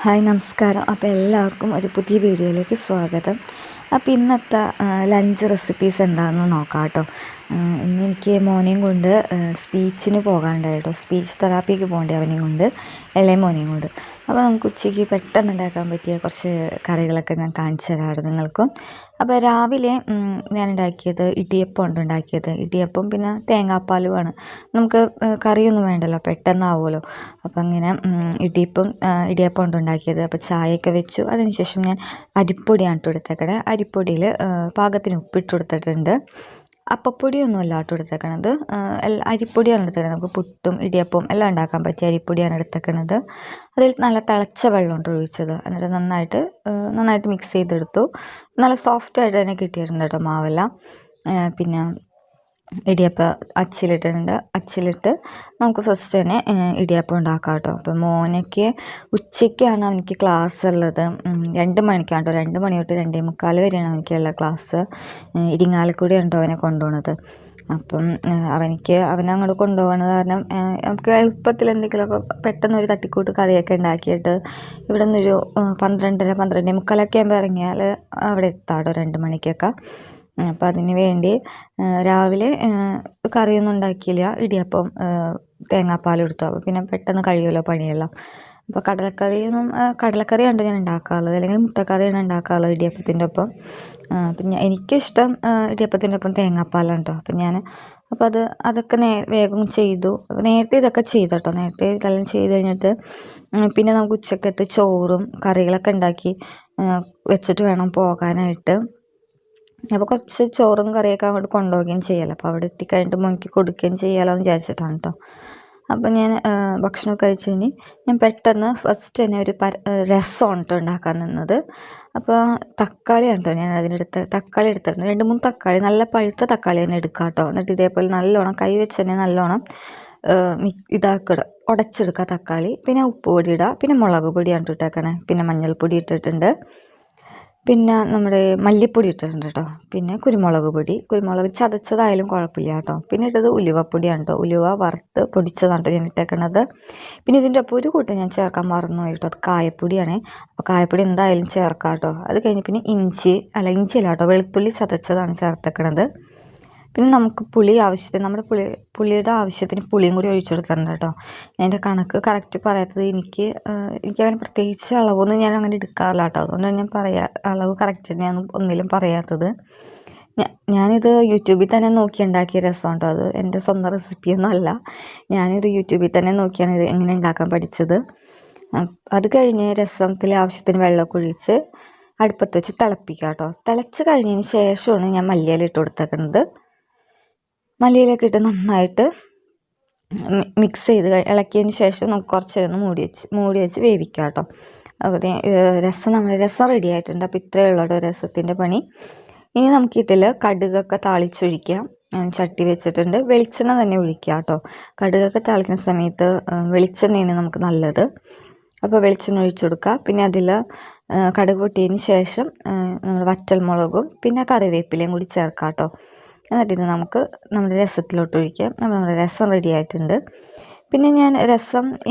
Hi നമസ്കാരം. അപ്പോൾ എല്ലാവർക്കും ഒരു പുതിയ വീഡിയോയിലേക്ക് സ്വാഗതം. അപ്പോൾ ഇന്നത്തെ ലഞ്ച് റെസിപ്പീസ് എന്താണെന്ന് നോക്കാം കേട്ടോ. ഇന്ന് എനിക്ക് മോനെയും കൊണ്ട് സ്പീച്ചിന് പോകാനുണ്ടായിട്ടോ. സ്പീച്ച് തെറാപ്പിക്ക് പോകേണ്ടി അവനെയും കൊണ്ട്, ഇളയ മോനെയും കൊണ്ട്. അപ്പോൾ നമുക്ക് ഉച്ചയ്ക്ക് പെട്ടെന്ന് ഉണ്ടാക്കാൻ പറ്റിയ കുറച്ച് കറികളൊക്കെ ഞാൻ കാണിച്ചു തരാറുണ്ട് നിങ്ങൾക്കും. അപ്പോൾ രാവിലെ ഞാൻ ഉണ്ടാക്കിയത് ഉണ്ടാക്കിയത് ഇടിയപ്പം പിന്നെ തേങ്ങാപ്പാലുമാണ്. നമുക്ക് കറിയൊന്നും വേണ്ടല്ലോ, പെട്ടെന്നാവുമല്ലോ. അപ്പം അങ്ങനെ ഇടിയപ്പം ഉണ്ടാക്കിയത്. അപ്പോൾ ചായയൊക്കെ വെച്ചു. അതിനുശേഷം ഞാൻ അരിപ്പൊടിയാണ് ഇട്ട് കൊടുത്തേക്കണേ. അരിപ്പൊടിയിൽ പാകത്തിന് ഉപ്പിട്ട് കൊടുത്തിട്ടുണ്ട്. അപ്പപ്പൊടിയൊന്നുമല്ല ഇട്ട് കൊടുത്തേക്കണത്, അരിപ്പൊടിയാണ് എടുത്തേക്കണത്. നമുക്ക് പുട്ടും ഇടിയപ്പവും എല്ലാം ഉണ്ടാക്കാൻ പറ്റിയ അരിപ്പൊടിയാണ് എടുത്തേക്കണത്. അതിൽ നല്ല തിളച്ച വെള്ളമുണ്ട് ഒഴിച്ചത്. എന്നിട്ട് നന്നായിട്ട് മിക്സ് ചെയ്തെടുത്തു. നല്ല സോഫ്റ്റായിട്ട് തന്നെ കിട്ടിയിട്ടുണ്ട് കേട്ടോ മാവെല്ലാം. പിന്നെ ഇടിയപ്പം അച്ചിലിട്ട് നമുക്ക് ഫസ്റ്റ് തന്നെ ഇടിയപ്പം ഉണ്ടാക്കാം കേട്ടോ. അപ്പോൾ മോനയ്ക്ക് ഉച്ചയ്ക്കാണ് അവനിക്ക് ക്ലാസ് ഉള്ളത്. 2 മണിക്കാണ് കേട്ടോ. 2 മണി തൊട്ട് 2:45 വരെയാണ് അവനിക്കുള്ള ക്ലാസ്. ഇരിങ്ങാലക്കുടി ഉണ്ടോ അവനെ കൊണ്ടുപോകുന്നത്. അപ്പം അവനെ അങ്ങോട്ട് കൊണ്ടുപോകണത് കാരണം നമുക്ക് എളുപ്പത്തിൽ എന്തെങ്കിലുമൊക്കെ പെട്ടെന്ന് ഒരു തട്ടിക്കൂട്ട് കറിയൊക്കെ ഉണ്ടാക്കിയിട്ട് ഇവിടെ നിന്നൊരു 12:30 12:45 ആകുമ്പോൾ ഇറങ്ങിയാൽ അവിടെ എത്താം കേട്ടോ 2 മണിക്കൊക്കെ. അപ്പോൾ അതിന് വേണ്ടി രാവിലെ കറിയൊന്നും ഉണ്ടാക്കിയില്ല. ഇടിയപ്പം തേങ്ങാപ്പാൽ എടുത്തു. അപ്പോൾ പിന്നെ പെട്ടെന്ന് കഴിയുമല്ലോ പണിയെല്ലാം. അപ്പോൾ കടലക്കറിയാണ് ഞാൻ ഉണ്ടാക്കാറുള്ളത്, അല്ലെങ്കിൽ മുട്ടക്കറിയാണ് ഉണ്ടാക്കാറുള്ളത് ഇടിയപ്പത്തിൻ്റെ ഒപ്പം. പിന്നെ എനിക്കിഷ്ടം ഇടിയപ്പത്തിൻ്റെ ഒപ്പം തേങ്ങാപ്പാലാണ് കേട്ടോ. അപ്പോൾ അതൊക്കെ വേഗം ചെയ്തു. നേരത്തെ ഇതൊക്കെ ചെയ്തു കേട്ടോ. നേരത്തെ ഇതെല്ലാം ചെയ്ത് കഴിഞ്ഞിട്ട് പിന്നെ നമുക്ക് ഉച്ചക്കത്തെ ചോറും കറികളൊക്കെ ഉണ്ടാക്കി വെച്ചിട്ട് വേണം പോകാനായിട്ട്. അപ്പോൾ കുറച്ച് ചോറും കറിയൊക്കെ അങ്ങോട്ട് കൊണ്ടുപോവുകയും ചെയ്യാമല്ലോ. അപ്പോൾ അവിടെ എത്തിക്കഴിഞ്ഞിട്ട് മോനിക്ക് കൊടുക്കുകയും ചെയ്യാമല്ലോ എന്ന് വിചാരിച്ചിട്ടാണ് കേട്ടോ. അപ്പോൾ ഞാൻ ഭക്ഷണമൊക്കെ കഴിച്ച് കഴിഞ്ഞ് ഞാൻ പെട്ടെന്ന് ഫസ്റ്റ് തന്നെ ഒരു രസമാണ് കേട്ടോ ഉണ്ടാക്കാൻ നിന്നത്. അപ്പോൾ തക്കാളിയാണ് കേട്ടോ ഞാൻ തക്കാളി എടുത്തിട്ടുണ്ട്. 2-3 തക്കാളി, നല്ല പഴുത്ത തക്കാളി തന്നെ എടുക്കാം കേട്ടോ. എന്നിട്ട് ഇതേപോലെ നല്ലോണം കൈ വെച്ച് തന്നെ നല്ലോണം ഉടച്ചെടുക്കുക തക്കാളി. പിന്നെ ഉപ്പ് പൊടി ഇടുക, പിന്നെ മുളക് പൊടിയാണ് ഇട്ടേക്കണേ. പിന്നെ മഞ്ഞൾപ്പൊടി ഇട്ടിട്ടുണ്ട്, പിന്നെ നമ്മുടെ മല്ലിപ്പൊടി ഇട്ടിട്ടുണ്ട് കേട്ടോ. പിന്നെ കുരുമുളക് ചതച്ചതായാലും കുഴപ്പമില്ല കേട്ടോ. പിന്നെ ഇട്ടത് ഉലുവപ്പൊടിയാണ് കേട്ടോ. ഉലുവ വറുത്ത് പൊടിച്ചതാണ് കേട്ടോ ഞാൻ ഇട്ടേക്കണത്. പിന്നെ ഇതിൻ്റെ ഒപ്പം ഒരു കൂട്ടം ഞാൻ ചേർക്കാൻ മറന്നു കേട്ടോ. അത് കായപ്പൊടിയാണേ. അപ്പോൾ കായപ്പൊടി എന്തായാലും ചേർക്കാം കേട്ടോ. അത് കഴിഞ്ഞ് പിന്നെ ഇഞ്ചിയല്ല കേട്ടോ, വെളുത്തുള്ളി ചതച്ചതാണ് ചേർത്തേക്കണത്. പിന്നെ നമുക്ക് നമ്മുടെ പുളിയുടെ ആവശ്യത്തിന് പുളിയും കൂടി ഒഴിച്ചെടുത്തിട്ടുണ്ട് കേട്ടോ. അതിൻ്റെ കണക്ക് കറക്റ്റ് പറയാത്തത് എനിക്കങ്ങനെ പ്രത്യേകിച്ച് അളവൊന്നും ഞാൻ അങ്ങനെ എടുക്കാറില്ല കേട്ടോ. അതുകൊണ്ടാണ് ഞാൻ അളവ് കറക്റ്റ് ഞാൻ ഒന്നിലും പറയാത്തത്. ഞാനിത് യൂട്യൂബിൽ തന്നെ നോക്കി ഉണ്ടാക്കിയ രസം കേട്ടോ. അത് എൻ്റെ സ്വന്തം റെസിപ്പിയൊന്നും അല്ല. ഞാനിത് യൂട്യൂബിൽ തന്നെ നോക്കിയാണ് ഇത് എങ്ങനെ ഉണ്ടാക്കാൻ പഠിച്ചത്. അത് കഴിഞ്ഞ് രസത്തിൽ ആവശ്യത്തിന് വെള്ളമൊക്കെ ഒഴിച്ച് അടുപ്പത്ത് വെച്ച് തിളപ്പിക്കുക കേട്ടോ. തിളച്ച് കഴിഞ്ഞതിന് ശേഷമാണ് ഞാൻ മല്ലിയില ഇട്ട് കൊടുത്തേക്കുന്നത്. മല്ലിയിലൊക്കെ ഇട്ട് നന്നായിട്ട് മിക്സ് ചെയ്ത് ഇളക്കിയതിന് ശേഷം നമുക്ക് കുറച്ച് നേരം മൂടി വെച്ച് വേവിക്കാം കേട്ടോ. അപ്പോൾ രസം റെഡി ആയിട്ടുണ്ട്. അപ്പോൾ ഇത്രയേ ഉള്ളൂ രസത്തിൻ്റെ പണി. ഇനി നമുക്കിതിൽ കടുകൊക്കെ താളിച്ചൊഴിക്കാം. ചട്ടി വെച്ചിട്ടുണ്ട്. വെളിച്ചെണ്ണ തന്നെ ഒഴിക്കുക കേട്ടോ. കടുകൊക്കെ താളിക്കുന്ന സമയത്ത് വെളിച്ചെണ്ണയാണ് നമുക്ക് നല്ലത്. അപ്പോൾ വെളിച്ചെണ്ണ ഒഴിച്ചു കൊടുക്കുക. പിന്നെ അതിൽ കടുക് പൊട്ടിയതിന് ശേഷം നമ്മൾ വറ്റൽമുളകും പിന്നെ കറിവേപ്പിലയും കൂടി ചേർക്കാം കേട്ടോ. എന്നിട്ട് ഇത് നമുക്ക് നമ്മുടെ രസത്തിലോട്ട് ഒഴിക്കാം. അപ്പോൾ നമ്മുടെ രസം റെഡി ആയിട്ടുണ്ട്. പിന്നെ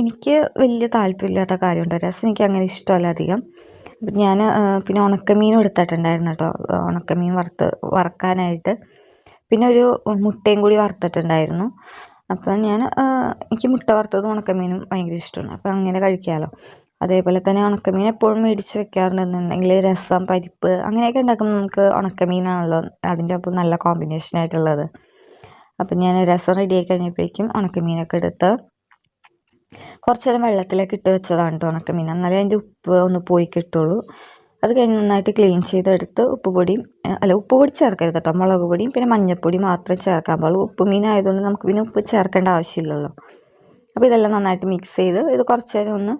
എനിക്ക് വലിയ താല്പര്യമില്ലാത്ത കാര്യമുണ്ട്. രസം എനിക്ക് അങ്ങനെ ഇഷ്ടമല്ല അധികം. അപ്പം ഞാൻ പിന്നെ ഉണക്കമീനും എടുത്തിട്ടുണ്ടായിരുന്നു കേട്ടോ. ഉണക്കമീൻ വറക്കാനായിട്ട്. പിന്നെ ഒരു മുട്ടയും കൂടി വറുത്തിട്ടുണ്ടായിരുന്നു. അപ്പം എനിക്ക് മുട്ട വറുത്തതും ഉണക്കമീനും ഭയങ്കര ഇഷ്ടമാണ്. അപ്പം അങ്ങനെ കഴിക്കാമല്ലോ. അതേപോലെ തന്നെ ഉണക്കമീൻ എപ്പോഴും മേടിച്ച് വെക്കാറുണ്ടെന്നുണ്ടെങ്കിൽ രസം, പരിപ്പ് അങ്ങനെയൊക്കെ ഉണ്ടാക്കുമ്പോൾ നമുക്ക് ഉണക്കമീനാണല്ലോ അതിൻ്റെ ഒപ്പം നല്ല കോമ്പിനേഷനായിട്ടുള്ളത്. അപ്പം ഞാൻ രസം റെഡിയായി കഴിഞ്ഞപ്പോഴേക്കും ഉണക്കമീനൊക്കെ എടുത്ത് കുറച്ച് നേരം വെള്ളത്തിലേക്ക് ഇട്ട് വെച്ചതാണ് കേട്ടോ ഉണക്കമീൻ. എന്നാലേ അതിൻ്റെ ഉപ്പ് ഒന്ന് പോയി കിട്ടുള്ളൂ. അത് കഴിഞ്ഞ് നന്നായിട്ട് ക്ലീൻ ചെയ്തെടുത്ത് ഉപ്പ് പൊടി ചേർക്കരുത് കേട്ടോ. മുളക് പൊടിയും പിന്നെ മഞ്ഞൾപ്പൊടി മാത്രമേ ചേർക്കാൻ പാടുള്ളൂ. ഉപ്പ് മീനായതുകൊണ്ട് നമുക്ക് പിന്നെ ഉപ്പ് ചേർക്കേണ്ട ആവശ്യമില്ലല്ലോ. അപ്പോൾ ഇതെല്ലാം നന്നായിട്ട് മിക്സ് ചെയ്ത് ഇത് കുറച്ച് നേരം ഒന്ന്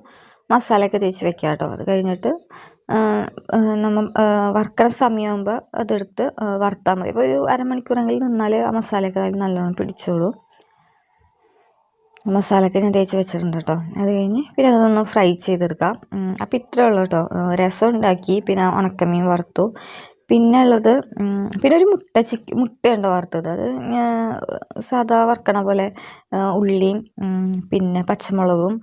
മസാലയൊക്കെ തേച്ച് വെക്കുക കേട്ടോ. അത് കഴിഞ്ഞിട്ട് നമ്മൾ വറുക്കണ സമയമാകുമ്പോൾ അതെടുത്ത് വറുത്താൽ മതി. അപ്പോൾ ഒരു അരമണിക്കൂറെങ്കിലും നിന്നാൽ ആ മസാലയൊക്കെ നല്ലോണം പിടിച്ചോളൂ. മസാലയൊക്കെ ഞാൻ തേച്ച് വെച്ചിട്ടുണ്ട് കേട്ടോ. അത് കഴിഞ്ഞ് പിന്നെ അതൊന്ന് ഫ്രൈ ചെയ്തെടുക്കാം. അപ്പോൾ ഇത്രയേ ഉള്ളൂ കേട്ടോ. രസം ഉണ്ടാക്കി, പിന്നെ ഉണക്കമീൻ വറുത്തു. പിന്നെ ഉള്ളത് പിന്നെ ഒരു മുട്ടയുണ്ട് വറുത്തത്. അത് സാധാ വറുക്കണ പോലെ ഉള്ളിയും പിന്നെ പച്ചമുളകും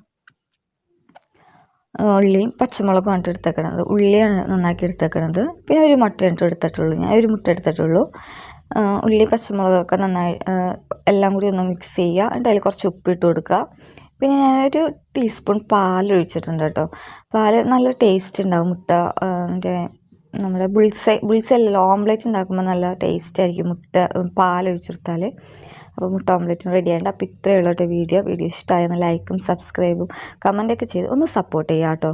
ഉള്ളിയും പച്ചമുളകും ആണ് എടുത്തേക്കണത്. ഉള്ളിയാണ് നന്നാക്കി എടുത്തേക്കണത്. പിന്നെ ഒരു മുട്ട എടുത്തിട്ടുള്ളൂ, ഞാൻ ഒരു മുട്ട എടുത്തിട്ടുള്ളൂ. ഉള്ളി പച്ചമുളകൊക്കെ നന്നായി എല്ലാം കൂടി ഒന്ന് മിക്സ് ചെയ്യുക. എന്നിട്ട് അതിൽ കുറച്ച് ഉപ്പിട്ട് കൊടുക്കുക. പിന്നെ ഞാനൊരു ടീസ്പൂൺ പാൽ ഒഴിച്ചിട്ടുണ്ട് കേട്ടോ. പാൽ നല്ല ടേസ്റ്റ് ഉണ്ടാവും. മുട്ട മറ്റേ നമ്മുടെ ബുൾസൈ ഓംലേറ്റ് ഉണ്ടാക്കുമ്പോൾ നല്ല ടേസ്റ്റ് ആയിരിക്കും പാൽ ഒഴിച്ചെടുത്താൽ. അപ്പോൾ മുട്ട ഓംലേറ്റും റെഡി ആയിട്ട്. അപ്പോൾ ഇത്രയേ ഉള്ളൂ കേട്ടോ വീഡിയോ ഇഷ്ടമായെന്ന് ലൈക്കും സബ്സ്ക്രൈബും കമൻറ്റൊക്കെ ചെയ്ത് ഒന്ന് സപ്പോർട്ട് ചെയ്യാം കേട്ടോ.